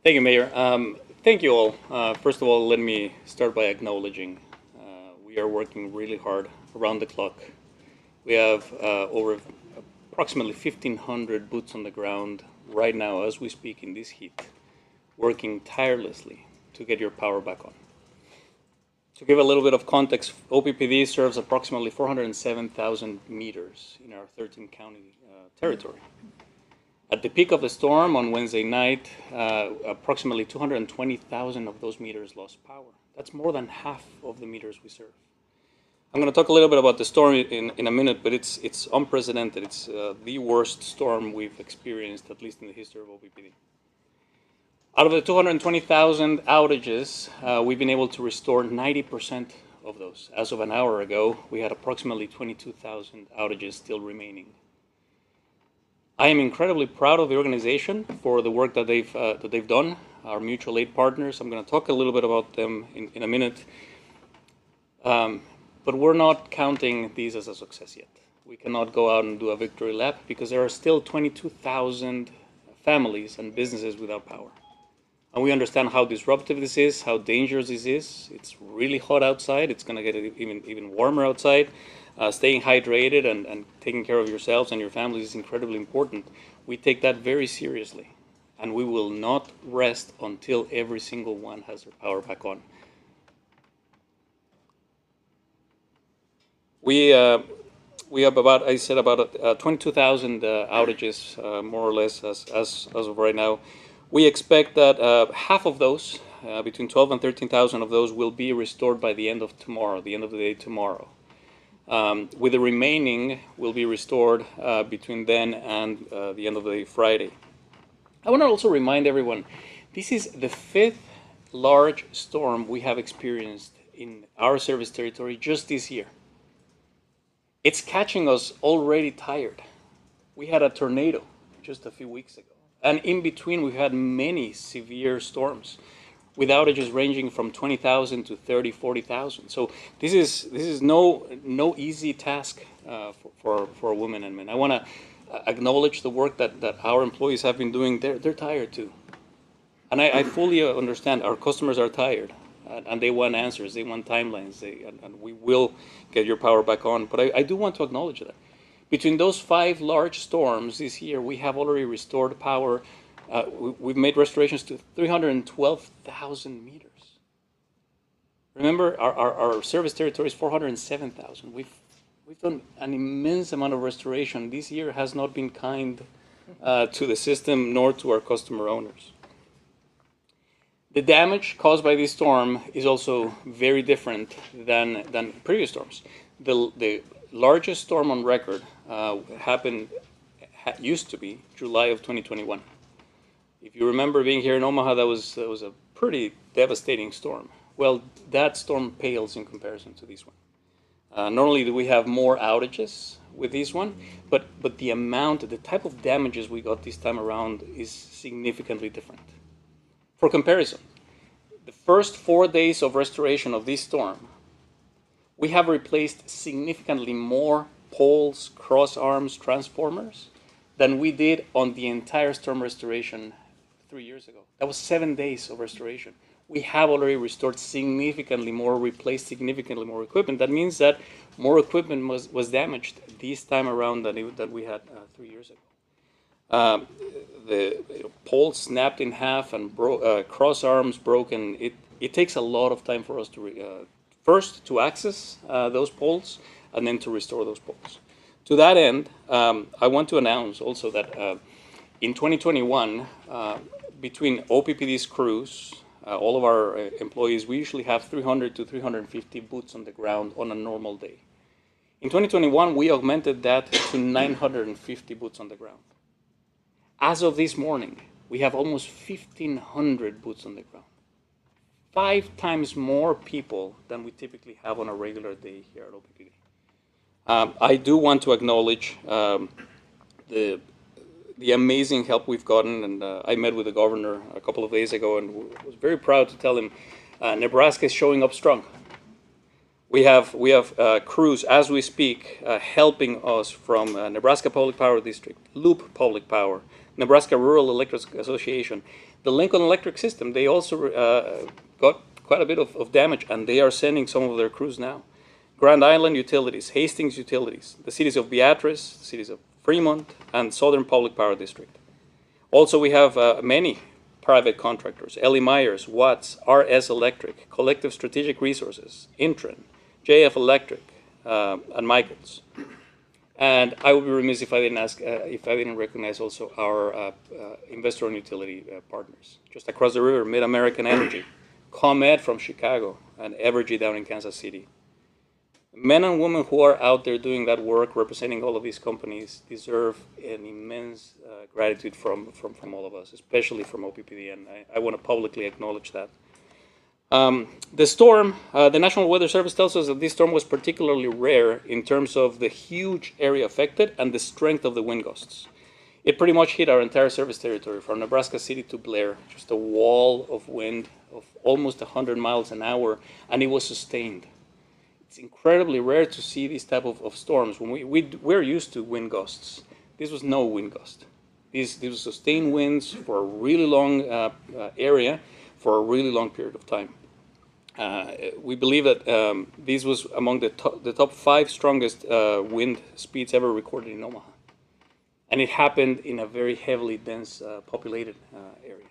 Thank you, Mayor. Thank you all. First of all, let me start by acknowledging we are working really hard around the clock. We have over approximately 1,500 boots on the ground right now as we speak in this heat, working tirelessly to get your power back on. To give a little bit of context, OPPD serves approximately 407,000 meters in our 13 county territory. At the peak of the storm on Wednesday night, approximately 220,000 of those meters lost power. That's more than half of the meters we serve. I'm going to talk a little bit about the storm in a minute, but it's unprecedented. It's the worst storm we've experienced, at least in the history of OPPD. Out of the 220,000 outages, we've been able to restore 90% of those. As of an hour ago, we had approximately 22,000 outages still remaining. I am incredibly proud of the organization for the work that they've done, our mutual aid partners. I'm going to talk a little bit about them in a minute. But we're not counting these as a success yet. We cannot go out and do a victory lap because there are still 22,000 families and businesses without power. And we understand how disruptive this is, how dangerous this is. It's really hot outside. It's going to get even warmer outside. Staying hydrated and taking care of yourselves and your families is incredibly important. We take that very seriously, and we will not rest until every single one has their power back on. We have about, I said, about 22,000 outages, more or less, as of right now. We expect that half of those, between 12 and 13,000 of those, will be restored by the end of tomorrow, the end of the day tomorrow. With the remaining will be restored between then and the end of the day Friday. I want to also remind everyone, this is the 5th large storm we have experienced in our service territory just this year. It's catching us already tired. We had a tornado just a few weeks ago. And in between, we've had many severe storms with outages ranging from 20,000 to 30, 40,000. So this is no easy task for women and men. I want to acknowledge the work that our employees have been doing. They're tired too. And I fully understand our customers are tired. And they want answers, they want timelines, and we will get your power back on. But I do want to acknowledge that. Between those 5 large storms this year, we have already restored power. We've made restorations to 312,000 meters. Remember, our service territory is 407,000. We've done an immense amount of restoration. This year has not been kind to the system nor to our customer owners. The damage caused by this storm is also very different than previous storms. The largest storm on record used to be July of 2021. If you remember being here in Omaha, that was a pretty devastating storm. Well, that storm pales in comparison to this one. Not only do we have more outages with this one, but the type of damages we got this time around is significantly different. For comparison, the first 4 days of restoration of this storm, we have replaced significantly more poles, cross arms, transformers than we did on the entire storm restoration 3 years ago. That was 7 days of restoration. We have already restored significantly more, replaced significantly more equipment. That means that more equipment was damaged this time around than we had 3 years ago. The pole snapped in half and cross arms broken. It takes a lot of time for us to first to access those poles and then to restore those poles. To that end, I want to announce also that in 2021, between OPPD's crews, all of our employees, we usually have 300 to 350 boots on the ground on a normal day. In 2021, we augmented that to 950 boots on the ground. As of this morning, we have almost 1,500 boots on the ground. 5 times more people than we typically have on a regular day here at OPPD. I do want to acknowledge the amazing help we've gotten, and I met with the governor a couple of days ago and was very proud to tell him Nebraska is showing up strong. We have crews as we speak helping us from Nebraska Public Power District, Loop Public Power, Nebraska Rural Electric Association. The Lincoln Electric System, they also got quite a bit of damage, and they are sending some of their crews now. Grand Island Utilities, Hastings Utilities, the cities of Beatrice, the cities of Fremont, and Southern Public Power District. Also, we have many private contractors: Ellie Myers, Watts, RS Electric, Collective Strategic Resources, Intren, JF Electric, and Michaels. And I would be remiss if I didn't ask, if I didn't recognize also our investor and utility partners. Just across the river, Mid-American Energy, ComEd from Chicago, and Evergy down in Kansas City. Men and women who are out there doing that work, representing all of these companies, deserve an immense gratitude from all of us, especially from OPPD, and I want to publicly acknowledge that. The storm, the National Weather Service tells us that this storm was particularly rare in terms of the huge area affected and the strength of the wind gusts. It pretty much hit our entire service territory from Nebraska City to Blair, just a wall of wind of almost 100 miles an hour, and it was sustained. It's incredibly rare to see these type of storms. When we're used to wind gusts. This was no wind gust. These were sustained winds for a really long area for a really long period of time. We believe that this was among the top 5 strongest wind speeds ever recorded in Omaha. And it happened in a very heavily dense populated area.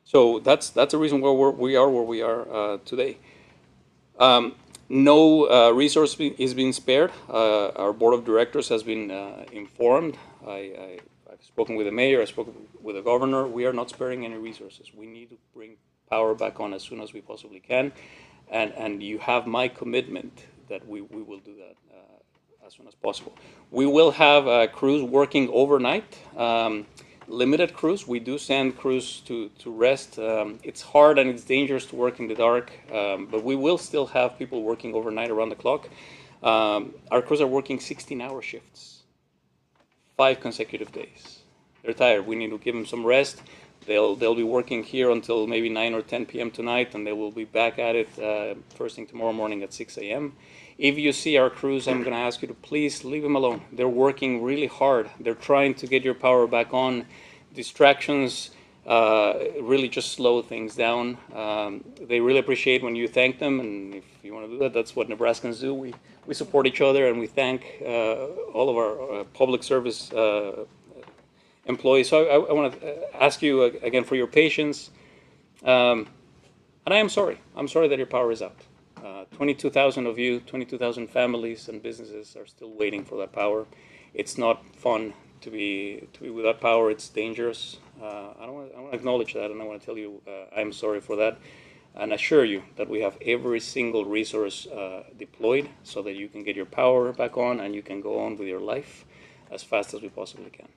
So that's the reason why we are where we are today. No resource is being spared. Our board of directors has been informed. I've spoken with the mayor, I've spoken with the governor. We are not sparing any resources. We need to bring power back on as soon as we possibly can. And you have my commitment that we will do that as soon as possible. We will have crews working overnight. Limited crews. We do send crews to rest. It's hard and it's dangerous to work in the dark, but we will still have people working overnight around the clock. Our crews are working 16-hour shifts, 5 consecutive days. They're tired. We need to give them some rest. They'll be working here until maybe 9 or 10 p.m. tonight, and they will be back at it first thing tomorrow morning at 6 a.m. If you see our crews, I'm going to ask you to please leave them alone. They're working really hard. They're trying to get your power back on. Distractions really just slow things down. They really appreciate when you thank them, and if you want to do that, that's what Nebraskans do. We support each other, and we thank all of our public service employees. So I want to ask you again for your patience, and I am sorry. I'm sorry that your power is out. 22,000 of you, 22,000 families and businesses are still waiting for that power. It's not fun to be without power. It's dangerous. I want to acknowledge that, and I want to tell you I'm sorry for that, and assure you that we have every single resource deployed so that you can get your power back on and you can go on with your life as fast as we possibly can.